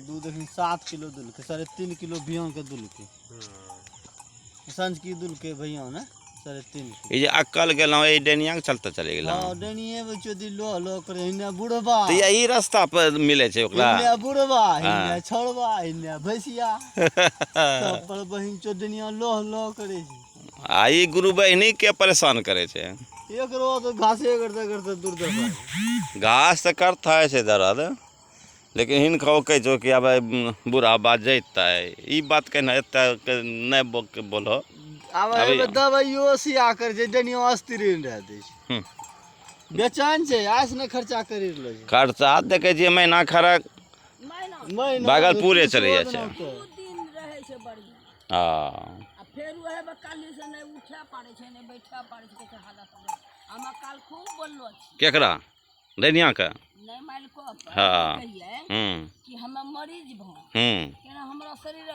दूध अखन 7 kilo दुलके 3.5 kilo बिहान के दुलके सांझ की दुलके भैया ने 3.5 ये जे अक्कल गेलौं ए डेनिया के चलते चले गेलौं हां डेनिए बचो दी लो करे हिने बुढ़वा तो यही रास्ता पर मिले छै ओकरा हिने बुढ़वा हाँ। हिने छोड़वा हिने भैसिया सब पर बहिन चोदनिया लो करे छै आ ई गुरु बहिनी के परेशान करे छै एकरो तो घासे करते दूर घास तो करता है दर्द लेकिन हिनको कह छो कि अब बुढ़ा बात जैतै ई बात कहना एते नहीं बोलो अब अभी- दवाइयो सिया कर जे डेनियो अस्थिर रह दे छै बेचैन छै आस ने खर्चा करि रहलो छै खर्चा देखे छियै महीना खरा महीना भागलपुरे चले जाइ छै दिन रहे छै बढ़िया आ फेर वहे बकाली से नहीं उठे पारे छै नहीं बैठे पारे छै के हालत हम काल खूब बोललो छी केकरा डेनिया के नहीं मालिको हाँ कहिए हम्म कि हम मरीज भ हम्म केना हमरा शरीर